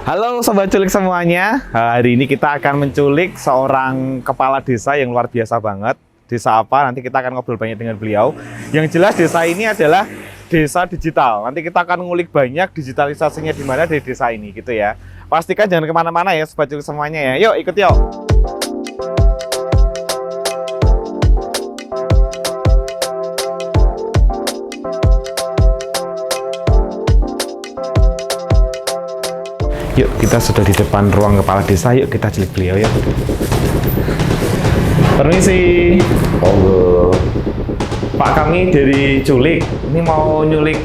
Halo Sobat Culik semuanya, hari ini kita akan menculik seorang kepala desa yang luar biasa banget. Desa apa? Nanti kita akan ngobrol banyak dengan beliau. Yang jelas desa ini adalah desa digital. Nanti kita akan ngulik banyak digitalisasinya di mana dari desa ini gitu ya. Pastikan jangan kemana-mana ya Sobat Culik semuanya ya. Yuk ikut yuk. Yuk, kita sudah di depan ruang kepala desa. Yuk kita culik beliau ya. Permisi. Monggo. Pak, kami dari Culik. Ini mau nyulik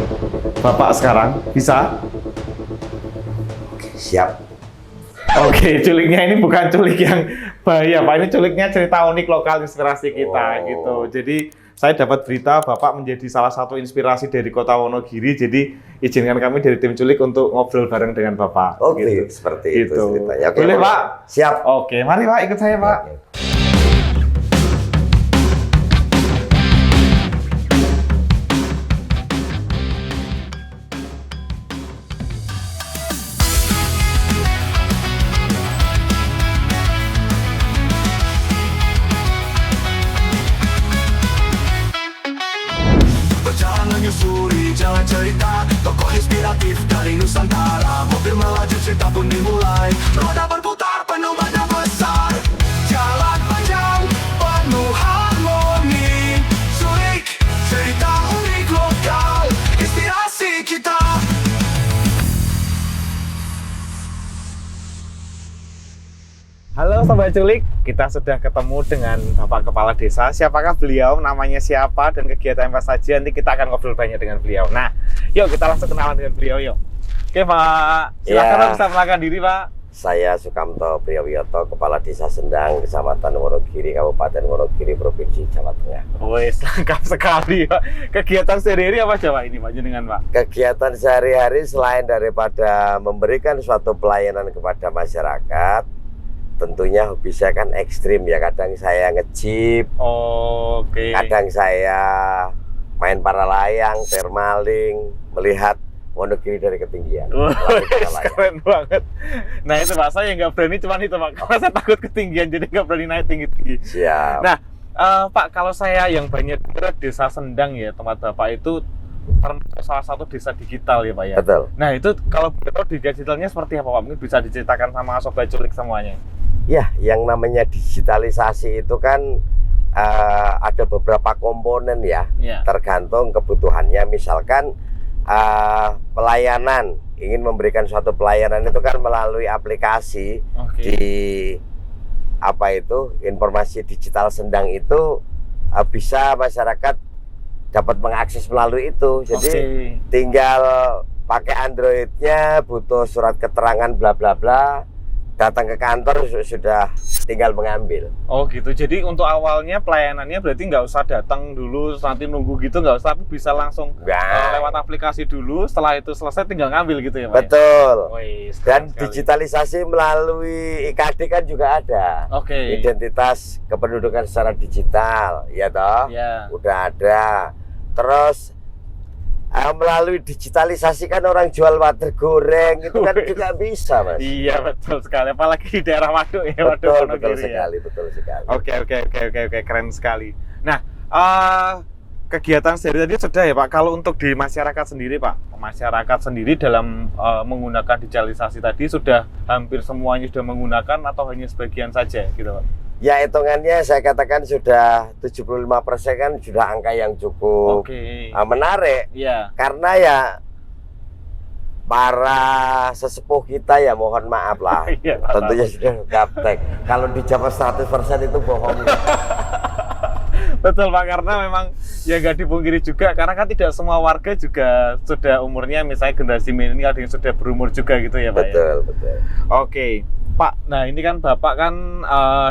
Bapak sekarang. Bisa? Siap. Oke, culiknya ini bukan culik yang bahaya, Pak. Ini culiknya cerita unik lokal inspirasi kita gitu. Jadi saya dapat berita Bapak menjadi salah satu inspirasi dari Kota Wonogiri. Jadi izinkan kami dari tim Culik untuk ngobrol bareng dengan Bapak. Oke, gitu. seperti itu ceritanya. Oke, boleh Pak? Siap. Oke, mari Pak ikut saya Pak. Oke. Berjalan menyusuri jalan cerita, tokoh inspiratif dari Nusantara. Mobil melaju, cerita pun dimulai. Roda berputar, penuh makna besar. Jalan panjang, penuh harmoni. Culik, cerita unik lokal, inspirasi kita. Halo Sobat Culik, kita sudah ketemu dengan Bapak Kepala Desa. Siapakah beliau, namanya siapa, dan kegiatan apa saja, nanti kita akan ngobrol banyak dengan beliau. Nah, yuk kita langsung kenalan dengan beliau yuk. Oke Pak, silakan Ya. bisa mengenalkan diri Pak. Saya Sukamto Priyowiyoto, Kepala Desa Sendang, Kecamatan Wonogiri, Kabupaten Wonogiri, Provinsi Jawa Tengah. Wes, lengkap sekali Pak. Kegiatan sehari-hari apa aja Pak ini Pak, jenengan Pak? Kegiatan sehari-hari selain daripada memberikan suatu pelayanan kepada masyarakat, tentunya hobi saya kan ekstrim ya. Kadang saya nge-jeep, Oke. kadang saya main para layang, termaling, melihat Wonogiri dari ketinggian. Wah, melalui para layang. keren banget. Nah itu Pak, saya nggak berani cuman itu Pak, karena saya takut ketinggian, jadi nggak berani naik tinggi-tinggi. Siap. Nah, Pak, kalau saya yang banyak kira desa Sendang ya, tempat Bapak itu termasuk salah satu desa digital ya Pak ya. Betul. Nah itu kalau betul di digitalnya seperti apa Pak? Mungkin bisa diceritakan sama Sobat Culik semuanya. Ya, yang namanya digitalisasi itu kan ada beberapa komponen ya, Iya. tergantung kebutuhannya. Misalkan pelayanan, ingin memberikan suatu pelayanan itu kan melalui aplikasi Oke. di informasi digital Sendang itu bisa masyarakat dapat mengakses melalui itu. Jadi Oke. tinggal pakai Androidnya, butuh surat keterangan bla bla bla, datang ke kantor sudah tinggal mengambil. Oh gitu. Jadi untuk awalnya pelayanannya berarti nggak usah datang dulu nanti nunggu gitu, nggak usah, tapi bisa langsung Nggak. lewat aplikasi dulu. Setelah itu selesai tinggal ngambil gitu ya Pak? Betul. Ya? Wih, Dan keren sekali. digitalisasi melalui IKD kan juga ada. Oke. Identitas kependudukan secara digital, ya toh? Ya. Udah ada. Terus melalui digitalisasi kan orang jual wader goreng itu kan juga bisa, Mas. Iya betul sekali. Apalagi di daerah Waduk ya, Waduk Betul, betul Wonogiri ya. sekali, betul sekali. Oke, keren sekali. Nah, kegiatan sehari tadi sudah ya Pak. Kalau untuk di masyarakat sendiri Pak, masyarakat sendiri dalam menggunakan digitalisasi tadi sudah hampir semuanya sudah menggunakan atau hanya sebagian saja gitu Pak? Ya, hitungannya saya katakan sudah 75% kan sudah angka yang cukup Oke. menarik. Iya. Karena ya para sesepuh kita ya mohon maaf lah. Iya, Tentunya sudah gaptek. Kalau dijawab 100% itu bohong. Betul Pak, karena memang ya nggak dipungkiri juga, karena kan tidak semua warga juga sudah umurnya misalnya generasi milenial, ada yang sudah berumur juga gitu ya Pak. Betul, betul. Oke, Pak. Nah ini kan Bapak kan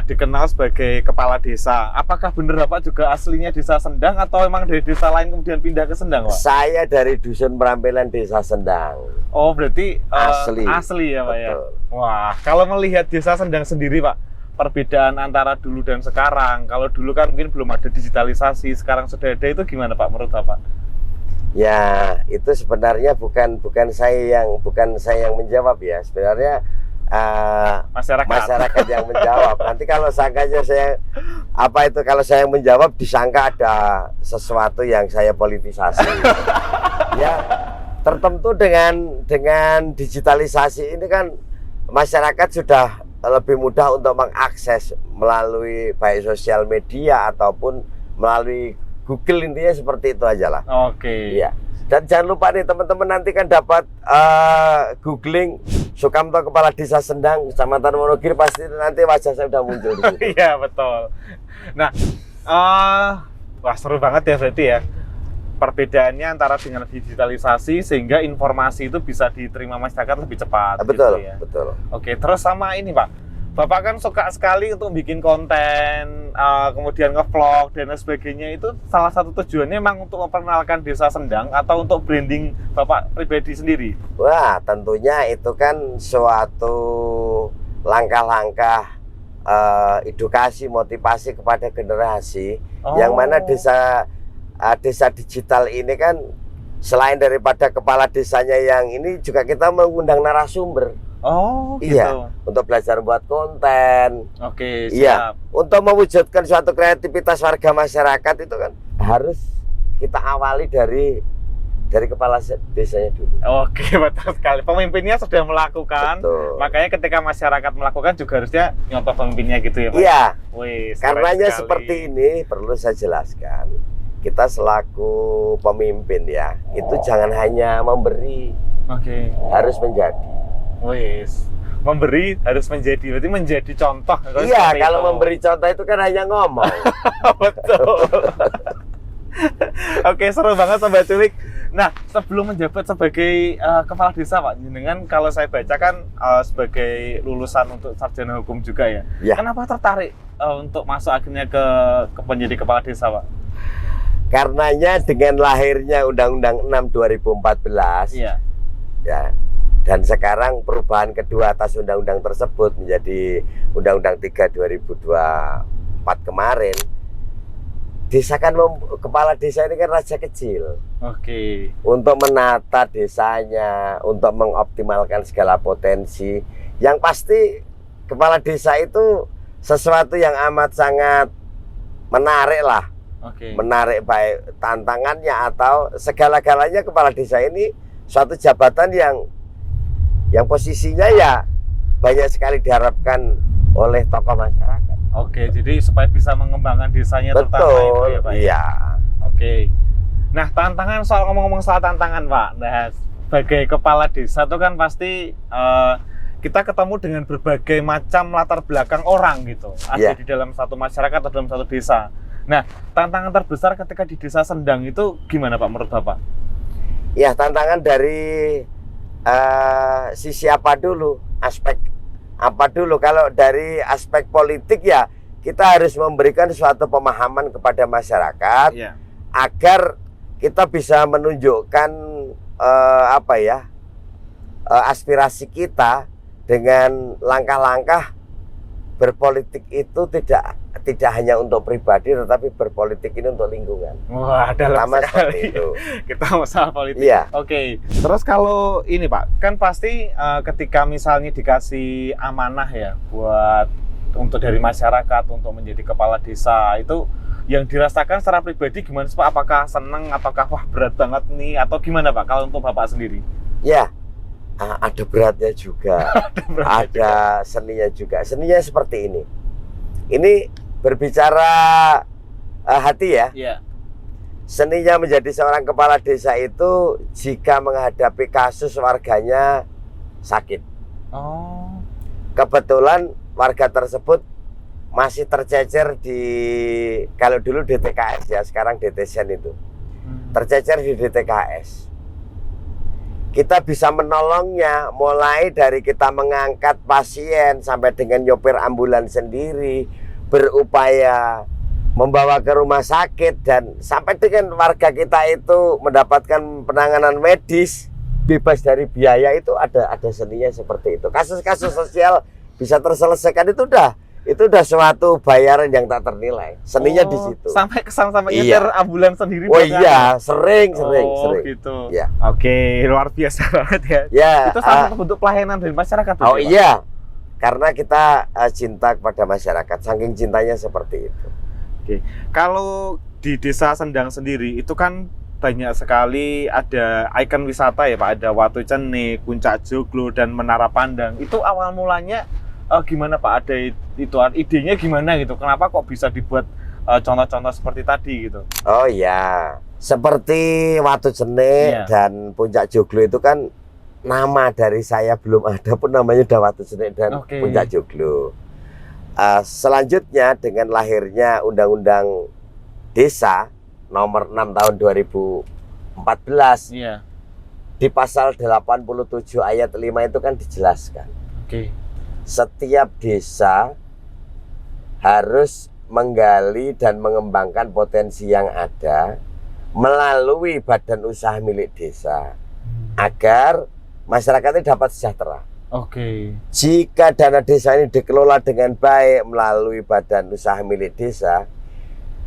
dikenal sebagai kepala desa. Apakah benar Bapak juga aslinya desa Sendang atau memang dari desa lain kemudian pindah ke Sendang Pak? Saya dari Dusun Merampilan, Desa Sendang. Oh berarti Asli. ya Pak ya. Betul. Wah, kalau melihat desa Sendang sendiri Pak, perbedaan antara dulu dan sekarang. Kalau dulu kan mungkin belum ada digitalisasi, sekarang sudah ada, itu gimana Pak menurut Bapak? Ya, itu sebenarnya bukan saya yang menjawab ya. Sebenarnya masyarakat yang menjawab. Nanti kalau sangkanya kalau saya yang menjawab disangka ada sesuatu yang saya politisasi. Ya, tertentu dengan digitalisasi ini kan masyarakat sudah lebih mudah untuk mengakses melalui baik sosial media ataupun melalui Google, intinya seperti itu aja lah. Oke. Iya. Dan jangan lupa nih teman-teman, nanti kan dapat googling Sukamto Kepala Desa Sendang Kecamatan Wonogiri, pasti nanti wajah saya udah muncul di situ. Iya betul. Nah, wah seru banget ya berarti ya. Perbedaannya antara dengan digitalisasi sehingga informasi itu bisa diterima masyarakat lebih cepat. Betul, gitu ya. betul. Oke, terus sama ini Pak. Bapak kan suka sekali untuk bikin konten, kemudian nge-vlog dan lain sebagainya. Itu salah satu tujuannya memang untuk memperkenalkan Desa Sendang atau untuk branding Bapak pribadi sendiri? Wah, tentunya itu kan suatu langkah-langkah edukasi, motivasi kepada generasi. Yang mana desa digital ini kan selain daripada kepala desanya yang ini, juga kita mengundang narasumber. Oh, gitu. Iya, untuk belajar buat konten. Oke, siap. Iya, untuk mewujudkan suatu kreativitas warga masyarakat itu kan harus kita awali dari kepala desanya dulu. Oke, betul sekali. Pemimpinnya sudah melakukan, Betul. makanya ketika masyarakat melakukan juga harusnya nyontoh pemimpinnya gitu ya Pak? Iya, Wih, karenanya seperti ini perlu saya jelaskan. Kita selaku pemimpin ya, itu jangan hanya memberi, Oke. harus menjadi. Wis, memberi harus menjadi, berarti menjadi contoh. Iya, kalau memberi contoh itu kan hanya ngomong. Betul. Oke, seru banget Sobat Culik. Nah, sebelum menjabat sebagai kepala desa Pak, dengan kalau saya baca kan sebagai lulusan untuk sarjana hukum juga ya. Ya. Kenapa tertarik untuk masuk akhirnya ke menjadi kepala desa Pak? Karenanya dengan lahirnya Undang-Undang 6 2014. Iya. Ya. Dan sekarang perubahan kedua atas undang-undang tersebut menjadi Undang-Undang 3 2024 kemarin. Desa kan kepala desa ini kan raja kecil. Oke. Untuk menata desanya, untuk mengoptimalkan segala potensi. Yang pasti kepala desa itu sesuatu yang amat sangat menarik lah. Oke. Menarik baik tantangannya atau segala-galanya. Kepala desa ini suatu jabatan yang posisinya ya banyak sekali diharapkan oleh tokoh masyarakat. Oke, jadi supaya bisa mengembangkan desanya terutama itu ya Pak? Iya. Oke. Nah, tantangan, soal ngomong-ngomong soal tantangan Pak. Nah, sebagai kepala desa itu kan pasti kita ketemu dengan berbagai macam latar belakang orang gitu. Ada di dalam satu masyarakat atau dalam satu desa. Nah, tantangan terbesar ketika di Desa Sendang itu gimana Pak menurut Bapak? Ya, tantangan dari sisi apa dulu, aspek apa dulu. Kalau dari aspek politik ya kita harus memberikan suatu pemahaman kepada masyarakat agar kita bisa menunjukkan aspirasi kita dengan langkah-langkah berpolitik itu tidak hanya untuk pribadi, tetapi berpolitik ini untuk lingkungan. Wah, dalam sekali itu. Kita masalah politik. Iya. Oke. Terus kalau ini Pak, kan pasti ketika misalnya dikasih amanah ya buat untuk dari masyarakat untuk menjadi kepala desa, itu yang dirasakan secara pribadi gimana sih Pak? Apakah seneng, ataukah wah berat banget nih, atau gimana Pak kalau untuk Bapak sendiri? Ya, ada beratnya juga, ada seninya juga. Seninya seperti ini. Ini berbicara hati ya. Iya. Seninya menjadi seorang kepala desa itu jika menghadapi kasus warganya sakit. Oh. Kebetulan warga tersebut masih tercecer di, kalau dulu DTKS ya, sekarang DTSen itu. Tercecer di DTKS. Kita bisa menolongnya mulai dari kita mengangkat pasien sampai dengan nyopir ambulans sendiri, berupaya membawa ke rumah sakit, dan sampai dengan warga kita itu mendapatkan penanganan medis bebas dari biaya. Itu ada seninya seperti itu. Kasus-kasus sosial bisa terselesaikan itu udah Itu udah suatu bayaran yang tak ternilai. Seninya di situ. Sampai kesan sampai Iya. nyetir ambulan sendiri. Oh buat iya, ngantri. sering. Gitu. Ya. Oke, luar biasa banget ya. Ya. Itu salah satu bentuk pelayanan dari masyarakat. Oh berarti, Pak? iya. Karena kita cinta kepada masyarakat, saking cintanya seperti itu. Oke. Kalau di Desa Sendang sendiri itu kan banyak sekali ada ikon wisata ya Pak, ada Watu Cene, Puncak Joglo dan Menara Pandang. Itu awal mulanya gimana Pak? Ada itu idenya gimana gitu? Kenapa kok bisa dibuat contoh-contoh seperti tadi gitu? Oh iya, seperti Watu Cene Iya. dan Puncak Joglo itu kan nama dari saya belum ada pun namanya udah Watu Cene dan Oke. Puncak Joglo. Selanjutnya dengan lahirnya Undang-Undang Desa nomor 6 tahun 2014 Iya. di pasal 87 ayat 5 itu kan dijelaskan Oke. setiap desa harus menggali dan mengembangkan potensi yang ada melalui badan usaha milik desa agar masyarakatnya dapat sejahtera. Oke. Jika dana desa ini dikelola dengan baik melalui badan usaha milik desa,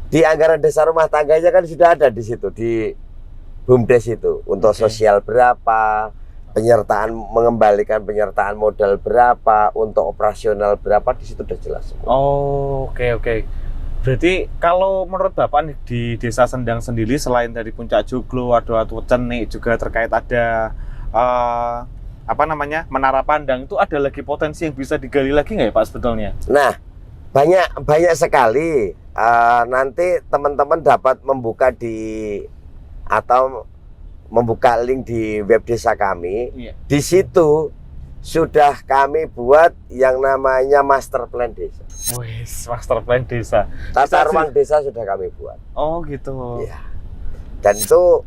di anggaran desa rumah tangganya kan sudah ada di situ, di BUMDes itu untuk Oke. sosial berapa, penyertaan mengembalikan penyertaan modal berapa, untuk operasional berapa, di situ udah jelas semua. Oh, oke. Berarti kalau menurut Bapak nih, di Desa Sendang sendiri selain dari Puncak Joglo, ada Watu Cene juga terkait ada Menara Pandang, itu ada lagi potensi yang bisa digali lagi nggak ya Pak sebetulnya? Nah, banyak sekali. Nanti teman-teman dapat membuka membuka link di web desa kami. Iya. Di situ sudah kami buat yang namanya master plan desa. Wis, master plan desa. Tata Bisa ruang desa sudah kami buat. Oh gitu. Iya. Dan itu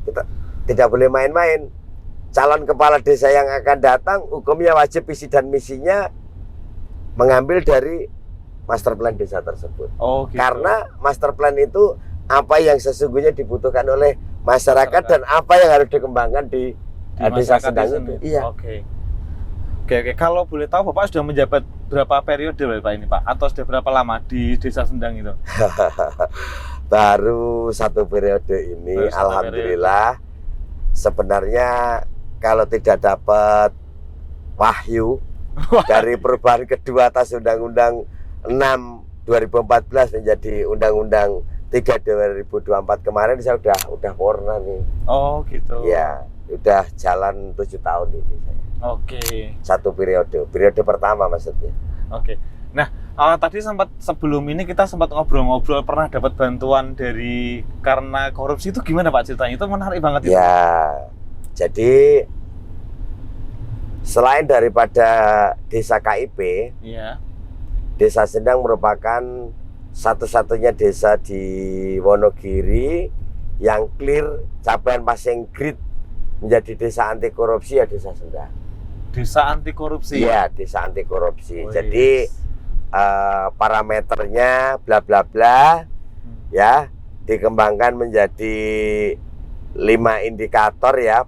kita tidak boleh main-main. Calon kepala desa yang akan datang, hukumnya wajib visi dan misinya mengambil dari master plan desa tersebut. Oh gitu. Karena master plan itu apa yang sesungguhnya dibutuhkan oleh masyarakat dan apa yang harus dikembangkan di desa masyarakat Sendang di itu. sini. Iya. Oke. Kalau boleh tahu Bapak sudah menjabat berapa periode Pak ini Pak? Atau sudah berapa lama di Desa Sendang itu? Baru satu periode ini, Baru satu alhamdulillah. Sebenarnya kalau tidak dapat wahyu dari perubahan kedua atas Undang-Undang 6 2014 menjadi Undang-Undang 3 2024 kemarin, saya udah purna nih. Oh gitu. Ya, udah jalan 7 tahun ini saya. Oke. Satu periode pertama maksudnya. Oke. Nah, tadi sebelum ini kita sempat ngobrol-ngobrol, pernah dapat bantuan dari karena korupsi, itu gimana Pak ceritanya? Itu menarik banget itu. Ya, jadi selain daripada desa KIP, Iya. Desa Sendang merupakan satu-satunya desa di Wonogiri yang clear capaian passing grade menjadi desa anti korupsi, ya Desa Sendang. Desa anti korupsi. Iya, desa anti korupsi. Oh, Jadi yes. parameternya bla bla bla ya dikembangkan menjadi 5 indikator ya,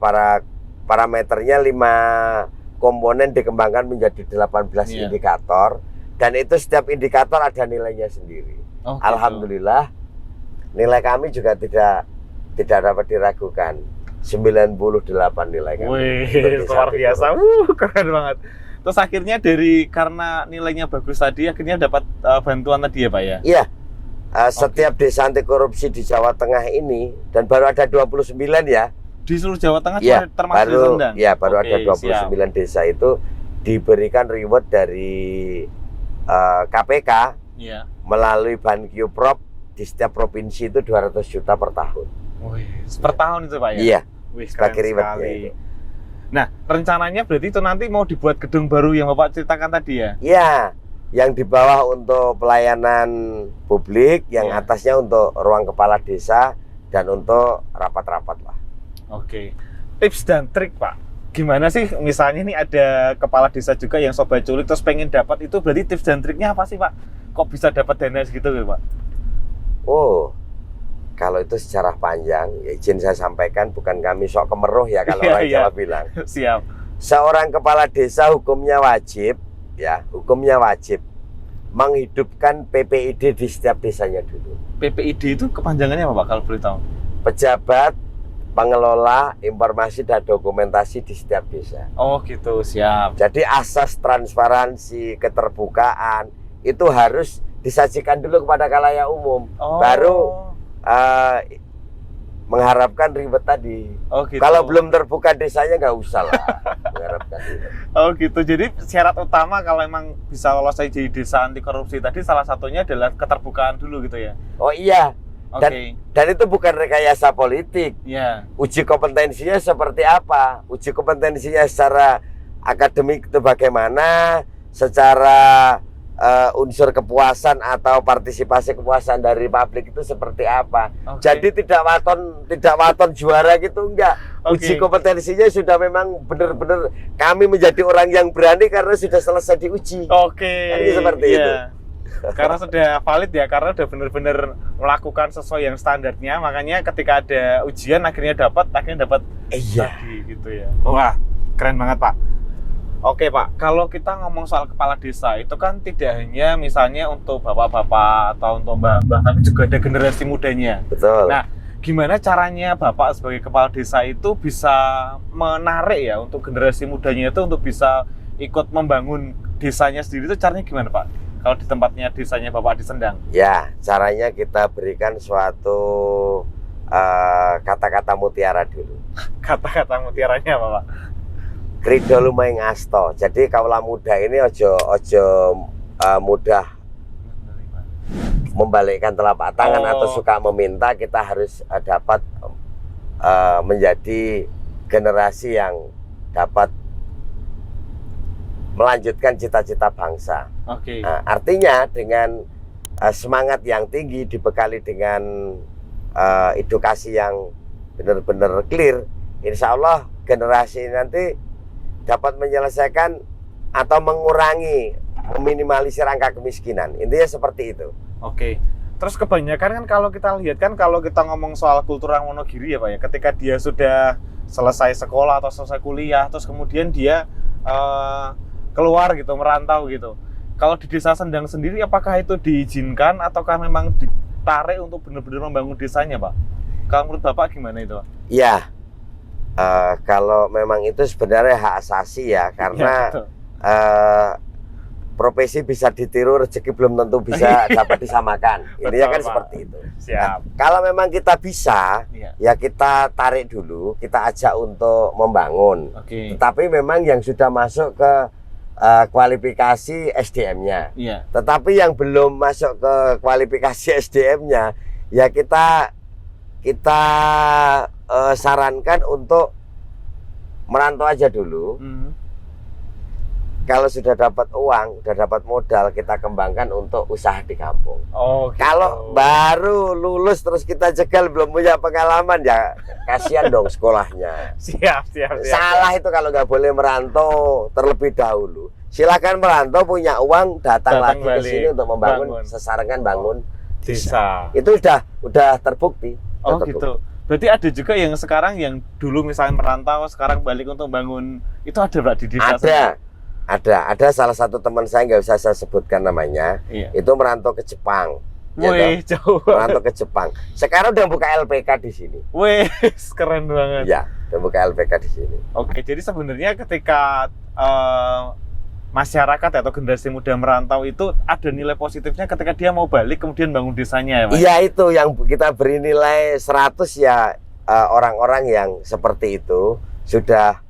parameternya 5 komponen dikembangkan menjadi 18 Iya. indikator, dan itu setiap indikator ada nilainya sendiri. Oh, gitu. Alhamdulillah nilai kami juga tidak dapat diragukan. 98 nilai kami. Wih, Untuk desa luar anti biasa. korupsi. Keren banget. Terus akhirnya karena nilainya bagus tadi, akhirnya dapat bantuan tadi ya Pak ya? Iya. Setiap desa anti korupsi di Jawa Tengah ini, dan baru ada 29 ya. Di seluruh Jawa Tengah Ya, termasuk Desa Sendang? baru Oke, ada 29 desa itu diberikan reward dari KPK Iya. melalui Banqprop. Di setiap provinsi itu 200 juta per tahun. Wih, per tahun itu Pak ya? Iya, Wih, sebagai keren rewardnya sekali. itu. Nah, rencananya berarti itu nanti mau dibuat gedung baru yang Bapak ceritakan tadi ya? Iya, yang di bawah untuk pelayanan publik, yang Iya. atasnya untuk ruang kepala desa dan untuk rapat-rapat lah. Oke. Tips dan trik Pak, gimana sih misalnya nih ada kepala desa juga yang sobat culik terus pengen dapat, itu berarti tips dan triknya apa sih Pak? Kok bisa dapat dana segitu ya Pak? Oh, kalau itu secara panjang, ya izin saya sampaikan, bukan kami sok kemeruh ya kalau Iya, orang iya. Jawa bilang. Siap. Seorang kepala desa hukumnya wajib, ya, hukumnya wajib menghidupkan PPID di setiap desanya dulu. PPID itu kepanjangannya apa Pak kalau boleh tahu? Pejabat pengelola informasi dan dokumentasi di setiap desa. Oh gitu, siap. Jadi asas transparansi, keterbukaan itu harus disajikan dulu kepada khalayak umum. Oh. Baru mengharapkan ribet tadi. Oh gitu. Kalau belum terbuka desanya nggak usah lah mengharapkan ribet. Oh gitu. Jadi syarat utama kalau emang bisa lolos jadi desa anti korupsi tadi salah satunya adalah keterbukaan dulu gitu ya. Oh iya. Oke. Dan itu bukan rekayasa politik. Ya. Uji kompetensinya seperti apa? Uji kompetensinya secara akademik itu bagaimana? Secara unsur kepuasan atau partisipasi kepuasan dari publik itu seperti apa? Oke. Jadi tidak waton juara gitu enggak. Oke. Uji kompetensinya sudah memang benar-benar kami menjadi orang yang berani karena sudah selesai diuji. Oke. Kan seperti Iya. itu. Karena sudah valid ya, karena udah benar-benar melakukan sesuai yang standarnya, makanya ketika ada ujian akhirnya dapat Iya. tadi gitu ya. Wah, keren banget Pak. Oke Pak, kalau kita ngomong soal kepala desa itu kan tidak hanya misalnya untuk bapak-bapak atau untuk mbak-mbak, tapi juga ada generasi mudanya. Betul. Nah, gimana caranya Bapak sebagai kepala desa itu bisa menarik ya untuk generasi mudanya itu untuk bisa ikut membangun desanya sendiri, itu caranya gimana Pak? Kalau di tempatnya desanya Bapak di Sendang? Ya, caranya kita berikan suatu kata-kata mutiara dulu. Kata-kata mutiaranya apa Pak? Krido lumaing asto. Jadi kaulah muda ini ojo mudah membalikkan telapak tangan atau suka meminta. Kita harus dapat menjadi generasi yang dapat melanjutkan cita-cita bangsa. Oke. Nah, artinya dengan semangat yang tinggi dibekali dengan edukasi yang benar-benar clear, insya Allah generasi ini nanti dapat menyelesaikan atau mengurangi, meminimalisir angka kemiskinan. Intinya seperti itu. Oke. Terus kebanyakan kan kalau kita lihat kan, kalau kita ngomong soal kultural Wonogiri ya Pak ya, ketika dia sudah selesai sekolah atau selesai kuliah, terus kemudian dia keluar gitu, merantau gitu. Kalau di desa Sendang sendiri, apakah itu diizinkan ataukah memang ditarik untuk benar-benar membangun desanya Pak? Kalau menurut Bapak gimana itu Pak? Iya. Kalau memang itu sebenarnya hak asasi ya, karena profesi bisa ditiru, rezeki belum tentu bisa dapat disamakan. Intinya kan Pak. seperti itu. Siap. Nah, kalau memang kita bisa, Iya. ya kita tarik dulu, kita ajak untuk membangun. Oke. Tetapi memang yang sudah masuk ke kualifikasi SDM-nya. Iya. Tetapi yang belum masuk ke kualifikasi SDM-nya, ya kita sarankan untuk merantau aja dulu. Kalau sudah dapat uang, sudah dapat modal, kita kembangkan untuk usaha di kampung. Oh, gitu. Kalau baru lulus terus kita jegal, belum punya pengalaman, ya kasihan dong sekolahnya. Siap. Salah itu kalau nggak boleh merantau terlebih dahulu. Silakan merantau, punya uang, datang lagi ke balik, sini untuk membangun bangun. sesarengan bangun Desa. Itu udah terbukti. Oh Udah gitu. Berarti ada juga yang sekarang yang dulu misalnya merantau, sekarang balik untuk bangun, itu ada Pak di desa? Ada salah satu teman saya, nggak bisa saya sebutkan namanya. Iya. Itu merantau ke Jepang. Wih, jauh. Merantau ke Jepang. Sekarang udah buka LPK di sini. Wih, keren banget. Ya, udah buka LPK di sini. Oke, jadi sebenarnya ketika masyarakat atau generasi muda merantau itu ada nilai positifnya ketika dia mau balik kemudian bangun desanya ya Pak? Iya, itu yang kita beri nilai 100 ya, orang-orang yang seperti itu sudah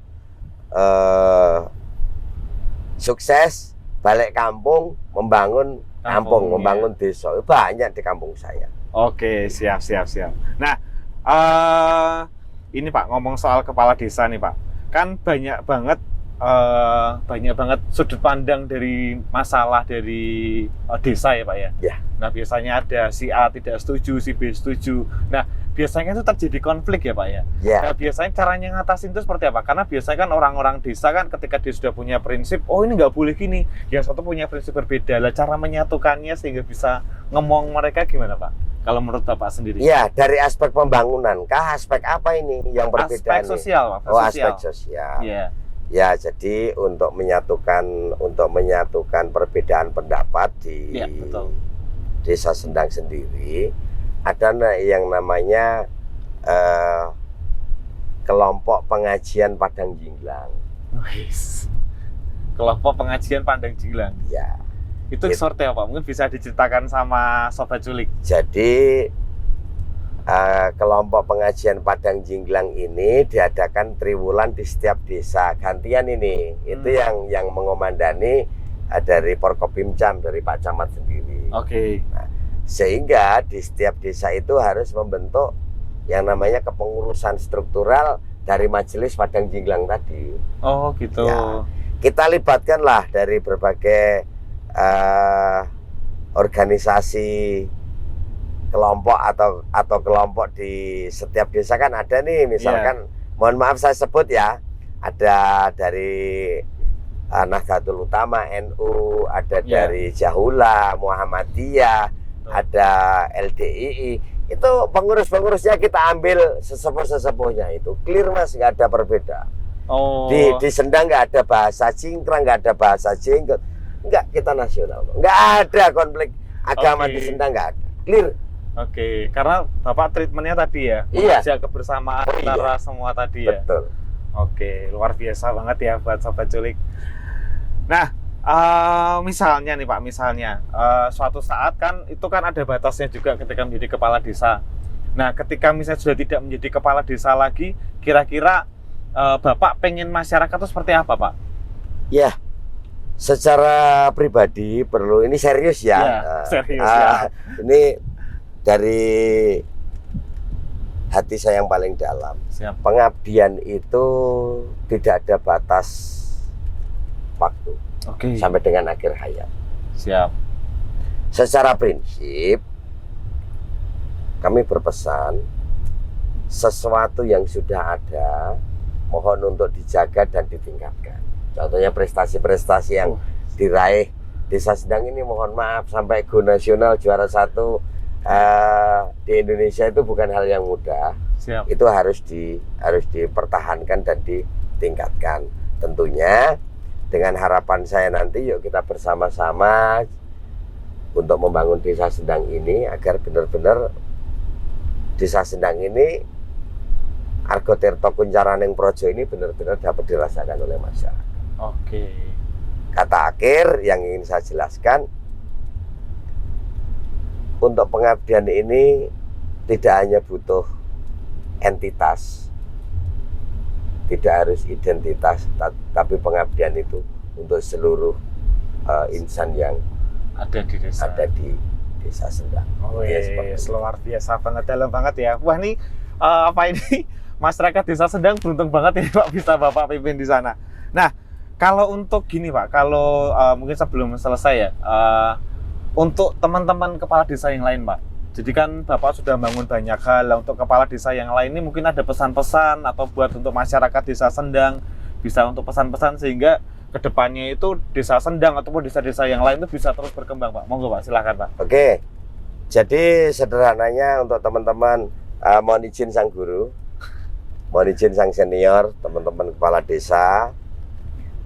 sukses balik kampung, membangun kampung, membangun desa. Banyak di kampung saya. Oke, siap. Nah, ini Pak, ngomong soal kepala desa nih Pak, kan banyak banget sudut pandang dari masalah dari desa ya Pak ya. Ya. Nah, biasanya ada si A tidak setuju, si B setuju. Nah, biasanya itu terjadi konflik ya Pak ya. Ya. Nah, biasanya caranya ngatasin itu seperti apa? Karena biasanya kan orang-orang desa kan ketika dia sudah punya prinsip, oh ini nggak boleh gini, yang satu punya prinsip berbeda. Lah, cara menyatukannya sehingga bisa ngomong mereka gimana Pak? Kalau menurut Bapak sendiri? Iya, dari aspek pembangunan kah? Aspek apa ini yang berbeda? Aspek sosial Pak. Oh, aspek sosial. Iya. Ya, jadi untuk menyatukan perbedaan pendapat di Iya, betul. Desa Sendang sendiri ada yang namanya kelompok pengajian Padang Jinglang. Wis. Kelompok pengajian Padang Jinglang. Ya, Itu seperti apa? Mungkin bisa diceritakan sama Sobat Culik. jadi kelompok pengajian Padang Jinglang ini diadakan triwulan di setiap desa gantian ini. Itu yang mengomandani dari Forkopimcam, dari Pak Camat sendiri. Oke. Nah, sehingga di setiap desa itu harus membentuk yang namanya kepengurusan struktural dari Majelis Padang Jinglang tadi. Oh, gitu. Ya. Kita libatkanlah dari berbagai organisasi, kelompok atau kelompok di setiap desa kan ada nih, misalkan mohon maaf saya sebut ya, ada dari Nahdlatul Ulama NU, ada dari Jahula, Muhammadiyah, ada LDII. Itu pengurus-pengurusnya kita ambil sesepuh-sesepuhnya itu. Clear Mas, nggak ada perbedaan. Oh. Di Sendang nggak ada bahasa Cingkrang, nggak ada bahasa Jenggot. Nggak, kita nasional. Nggak ada konflik agama di Sendang, nggak ada. Clear. Oke, karena Bapak treatmentnya tadi ya, mengajak kebersamaan antara semua tadi ya. Betul. Oke, luar biasa banget ya buat Sobat Culik. Nah, misalnya nih Pak, suatu saat kan itu kan ada batasnya juga ketika menjadi kepala desa. Nah, ketika misalnya sudah tidak menjadi kepala desa lagi, kira-kira Bapak pengen masyarakat itu seperti apa, Pak? Ya, secara pribadi perlu, ini serius ya. Serius ya. Ini dari hati saya yang paling dalam. Siap. Pengabdian itu tidak ada batas waktu. Oke. Sampai dengan akhir hayat. Siap. Secara prinsip kami berpesan sesuatu yang sudah ada mohon untuk dijaga dan ditingkatkan. Contohnya prestasi-prestasi yang diraih Desa Sendang ini, mohon maaf, sampai go nasional juara 1 di Indonesia itu bukan hal yang mudah. Siap. Itu harus dipertahankan dan ditingkatkan. Tentunya dengan harapan saya nanti yuk kita bersama-sama untuk membangun Desa Sendang ini agar benar-benar Desa Sendang ini, Argo Tirto Kuncaraning Projo ini benar-benar dapat dirasakan oleh masyarakat. Oke. Kata akhir yang ingin saya jelaskan, untuk pengabdian ini tidak hanya butuh entitas, tidak harus identitas, tapi pengabdian itu untuk seluruh insan yang ada di Desa Sendang. Luar biasa banget, dalam banget ya. Wah, nih apa ini masyarakat Desa Sendang beruntung banget ya Pak bisa Bapak pimpin di sana. Nah, kalau untuk gini Pak, kalau mungkin sebelum selesai ya, untuk teman-teman kepala desa yang lain Pak, jadi kan Bapak sudah bangun banyak hal. Untuk kepala desa yang lain ini mungkin ada pesan-pesan atau buat untuk masyarakat Desa Sendang, bisa untuk pesan-pesan sehingga kedepannya itu Desa Sendang ataupun desa-desa yang lain itu bisa terus berkembang Pak. Monggo Pak, silakan Pak. Oke, jadi sederhananya untuk teman-teman, mohon izin sang guru, mohon izin sang senior, teman-teman kepala desa,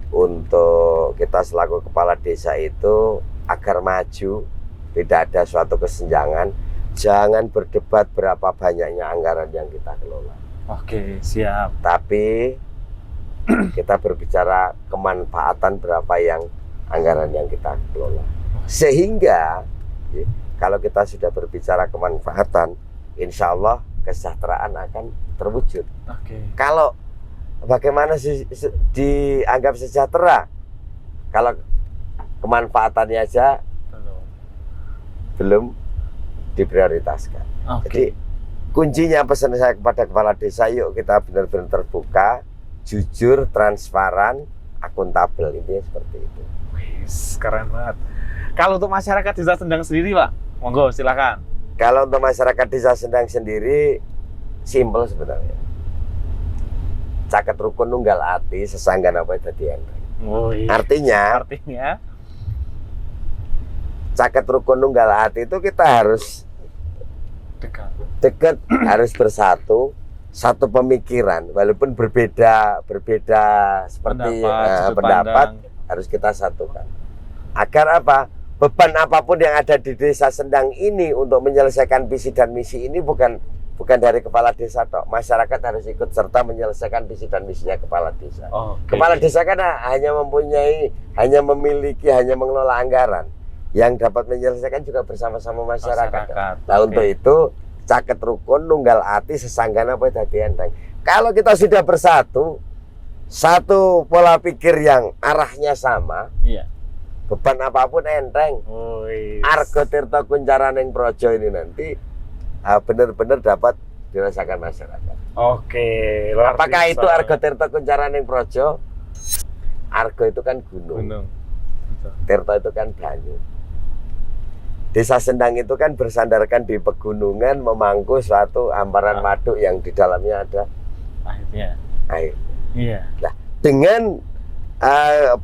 untuk kita selaku kepala desa itu agar maju, tidak ada suatu kesenjangan, jangan berdebat berapa banyaknya anggaran yang kita kelola. Oke, siap. Tapi kita berbicara kemanfaatan berapa yang anggaran yang kita kelola. Sehingga kalau kita sudah berbicara kemanfaatan, insya Allah kesejahteraan akan terwujud. Oke. Kalau bagaimana dianggap sejahtera kalau kemanfaatannya aja belum diprioritaskan. Jadi kuncinya pesan saya kepada kepala desa, yuk kita benar-benar terbuka, jujur, transparan, akuntabel, intinya seperti itu. Wih, keren banget. Kalau untuk masyarakat Desa Sendang sendiri Pak, monggo silakan. Kalau untuk masyarakat Desa Sendang sendiri simpel sebenarnya. Caket rukun nunggal ati, sesanggan apa tadi yang artinya caket rukun nunggal ati itu kita harus dekat, harus bersatu, satu pemikiran, walaupun berbeda seperti sudut pendapat, pandang. harus kita satukan. Agar apa? Beban apapun yang ada di Desa Sendang ini untuk menyelesaikan visi dan misi ini bukan dari kepala desa tok. Masyarakat harus ikut serta menyelesaikan visi dan misinya kepala desa. Kepala desa kan hanya memiliki, hanya mengelola anggaran. Yang dapat menyelesaikan juga bersama-sama masyarakat. Nah, untuk itu caket rukun, nunggal ati, sesanggana apa dadi enteng. Kalau kita sudah bersatu, satu pola pikir yang arahnya sama, Iya. beban apapun enteng. Argo Tirta Kuncaraning Projo ini nanti benar-benar dapat dirasakan masyarakat. Oke, luar Apakah biasa. itu Argo Tirta Kuncaraning Projo? Argo itu kan gunung. Tirta itu kan banyu. Desa Sendang itu kan bersandarkan di pegunungan, memangku suatu hamparan waduk yang di dalamnya ada Akhirnya. air. Iya. Nah, dengan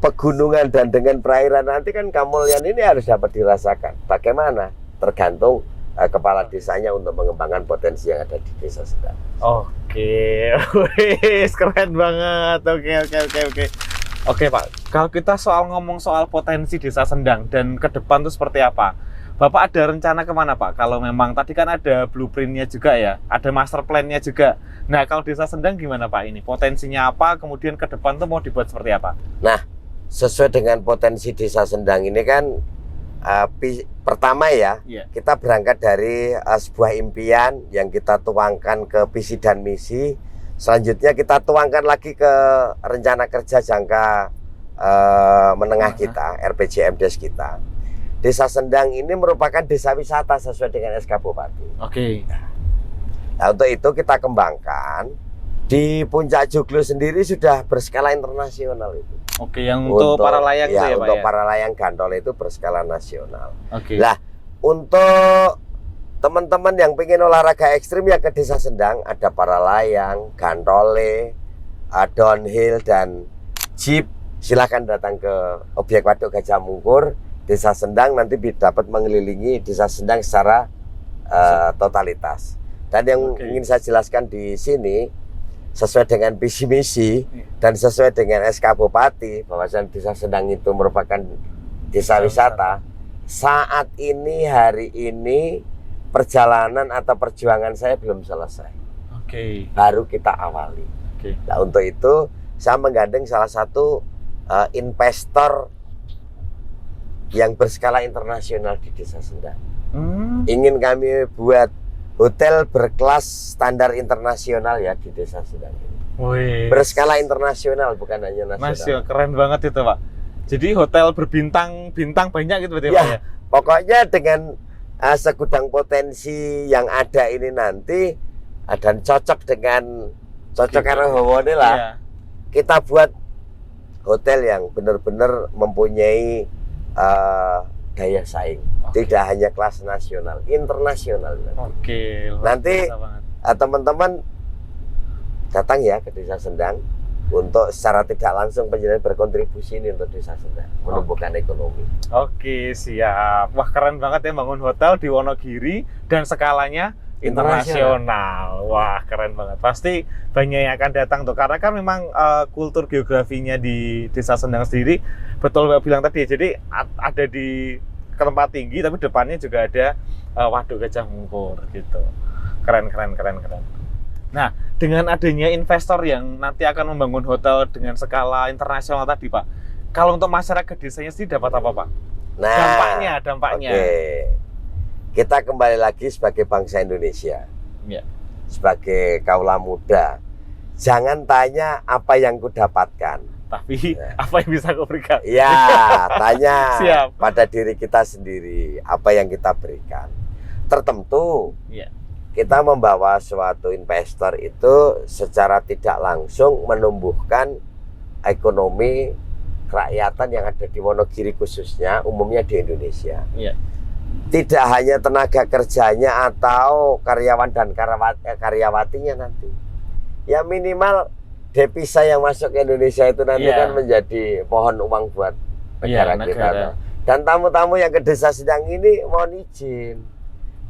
pegunungan dan dengan perairan nanti kan Kamulyan ini harus dapat dirasakan. Bagaimana? Tergantung kepala desanya untuk mengembangkan potensi yang ada di Desa Sendang. Oke, wih, keren banget. Oke. Oke Pak, kalau kita ngomong soal potensi Desa Sendang dan ke depan itu seperti apa? Bapak ada rencana kemana Pak? Kalau memang tadi kan ada blueprintnya juga ya, ada master plan-nya juga. Nah kalau Desa Sendang gimana Pak ini? Potensinya apa? Kemudian ke depan tuh mau dibuat seperti apa? Nah, sesuai dengan potensi Desa Sendang ini kan pertama ya, kita berangkat dari sebuah impian yang kita tuangkan ke visi dan misi. Selanjutnya kita tuangkan lagi ke rencana kerja jangka menengah kita, RPJMDes kita. Desa Sendang ini merupakan desa wisata sesuai dengan SK Bupati. Oke. Nah, untuk itu kita kembangkan di Puncak Joglo sendiri sudah berskala internasional itu. Oke, yang untuk para layang itu ya Pak untuk ya? para layang gantole itu berskala nasional. Oke. Lah, untuk teman-teman yang pengen olahraga ekstrim ya ke Desa Sendang, ada para layang, gantole, downhill dan jeep. Silahkan datang ke objek Waduk Gajah Mungkur Desa Sendang, nanti dapat mengelilingi Desa Sendang secara totalitas. Dan yang ingin saya jelaskan di sini, sesuai dengan visi misi dan sesuai dengan SK Bupati, bahwasanya Desa Sendang itu merupakan desa wisata. Saat ini, hari ini, perjalanan atau perjuangan saya belum selesai. Oke. Baru kita awali. Oke. Nah, untuk itu saya menggandeng salah satu investor yang berskala internasional di Desa Sendang. Ingin kami buat hotel berkelas standar internasional ya di Desa Sendang ini. Wih. Berskala internasional, bukan hanya nasional. Mas, ya, keren banget itu Pak. Jadi hotel berbintang banyak gitu berarti ya, Pak ya? Pokoknya dengan segudang potensi yang ada ini nanti dan cocok karo hawane lah. Iya. Kita buat hotel yang benar-benar mempunyai daya saing. Tidak hanya kelas nasional, internasional. Oke. Nanti teman-teman datang ya ke Desa Sendang untuk secara tidak langsung penjelasan berkontribusi ini untuk Desa Sendang menumbuhkan ekonomi. Oke, siap. Wah, keren banget ya bangun hotel di Wonogiri dan skalanya internasional. Wah, keren banget. Pasti banyak yang akan datang tuh, karena kan memang kultur geografinya di Desa Sendang sendiri, betul Mbak bilang tadi. Jadi ada di tempat tinggi, tapi depannya juga ada Waduk Gajah Mungkur gitu. Keren. Nah, dengan adanya investor yang nanti akan membangun hotel dengan skala internasional tadi, Pak, kalau untuk masyarakat desanya sendiri dapat apa, Pak? Nah, dampaknya. Oke. Kita kembali lagi sebagai bangsa Indonesia, sebagai kaula muda. Jangan tanya apa yang kudapatkan, tapi apa yang bisa kau berikan? Ya, tanya Siap. pada diri kita sendiri apa yang kita berikan. Tertentu. Kita membawa suatu investor itu secara tidak langsung menumbuhkan ekonomi kerakyatan yang ada di Wonogiri khususnya, umumnya di Indonesia. Tidak hanya tenaga kerjanya atau karyawan dan karyawatinya nanti. Ya minimal devisa yang masuk ke Indonesia itu nanti kan menjadi pohon uang buat negara kita. Dan tamu-tamu yang ke Desa Sendang ini mohon izin.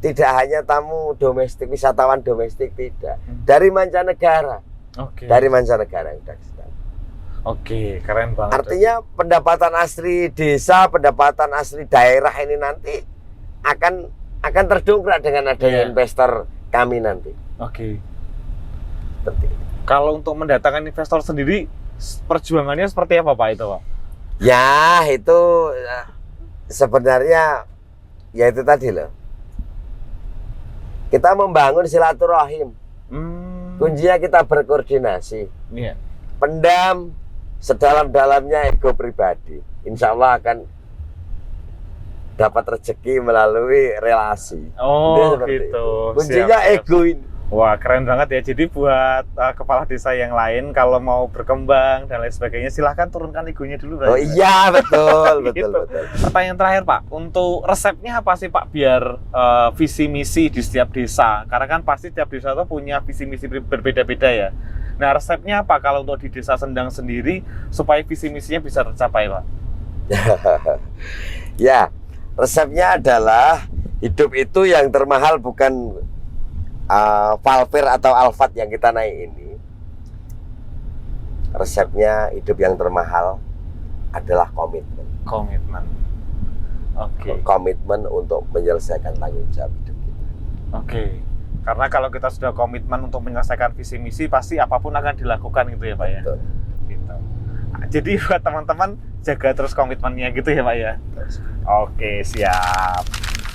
tidak hanya tamu domestik, wisatawan domestik, tidak. Dari mancanegara. Oke. Dari mancanegara yang sudah ke sana. Oke, keren banget. Artinya pendapatan asli desa, pendapatan asli daerah ini nanti akan terdongkrak dengan adanya Iya. investor kami nanti. Oke. Seperti itu. Kalau untuk mendatangkan investor sendiri, perjuangannya seperti apa Pak itu Pak? Ya itu sebenarnya ya itu tadi loh. Kita membangun silaturahim. Kuncinya kita berkoordinasi. Iya. Pendam sedalam-dalamnya ego pribadi. Insya Allah akan dapat rezeki melalui relasi. Oh Dia seperti gitu. itu. Kuncinya Siap, siap. ego ini. Wah keren banget ya. Jadi buat kepala desa yang lain kalau mau berkembang dan lain sebagainya silahkan turunkan egonya dulu. Oh berarti, Pak. iya betul betul Gitu. betul. Pertanyaan terakhir Pak, untuk resepnya apa sih Pak biar visi misi di setiap desa? Karena kan pasti setiap desa itu punya visi misi berbeda-beda ya. Nah resepnya apa kalau untuk di desa Sendang sendiri supaya visi misinya bisa tercapai Pak? Ya, resepnya adalah hidup itu yang termahal bukan Valver atau Alphard yang kita naik ini. Resepnya hidup yang termahal adalah komitmen. Komitmen. Oke. Komitmen untuk menyelesaikan tanggung jawab hidup kita. Oke. Karena kalau kita sudah komitmen untuk menyelesaikan visi misi pasti apapun akan dilakukan gitu ya Pak ya. Betul. Gitu. Jadi buat teman-teman jaga terus komitmennya gitu ya Pak ya. Oke, siap.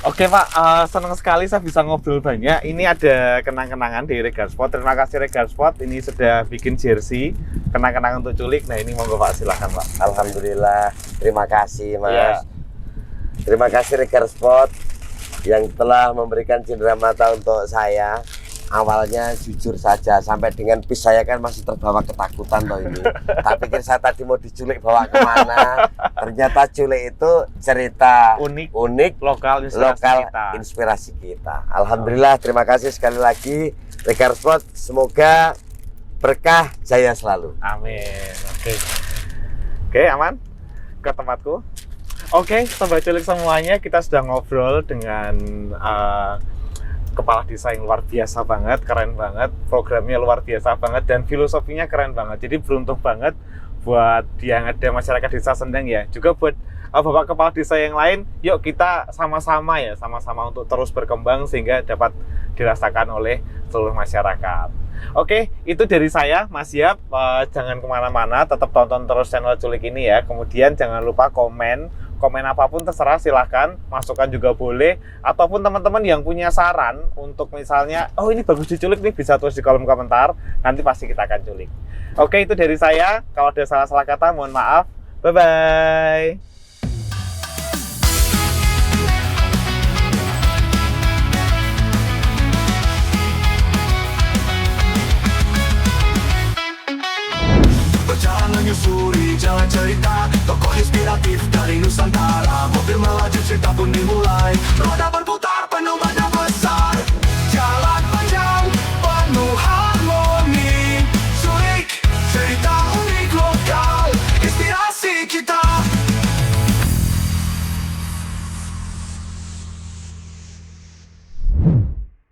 Oke Pak, senang sekali saya bisa ngobrol banyak. Ini ada kenang-kenangan dari Regal Sport. Terima kasih Regal Sport. Ini sudah bikin jersey kenang-kenangan untuk culik. Nah ini monggo Pak, silakan Pak. Alhamdulillah, terima kasih Mas. Iya. Terima kasih Regal Sport yang telah memberikan cindera mata untuk saya. Awalnya jujur saja, sampai dengan bis saya kan masih terbawa ketakutan loh ini. Tak pikir saya tadi mau diculik bawa kemana. Ternyata culik itu cerita Unik, lokal inspirasi kita. Alhamdulillah, terima kasih sekali lagi Regal Sport. Semoga berkah jaya selalu. Amin. Oke, aman ke tempatku. Oke, sobat culik semuanya, kita sudah ngobrol dengan kepala desa yang luar biasa banget, keren banget, programnya luar biasa banget, dan filosofinya keren banget. Jadi beruntung banget buat yang ada masyarakat desa Sendang ya, juga buat bapak kepala desa yang lain. Yuk kita sama-sama ya, sama-sama untuk terus berkembang sehingga dapat dirasakan oleh seluruh masyarakat. Oke, itu dari saya, Mas Yap. Jangan kemana-mana, tetap tonton terus channel Culik ini ya. Kemudian jangan lupa komen apapun terserah, silahkan, masukan juga boleh, ataupun teman-teman yang punya saran untuk misalnya, oh ini bagus diculik nih, bisa tulis di kolom komentar, nanti pasti kita akan culik. Oke, itu dari saya. Kalau ada salah-salah kata, mohon maaf. Bye-bye. Berjalan menyusuri jalan cerita, tokoh inspiratif dari Nusantara.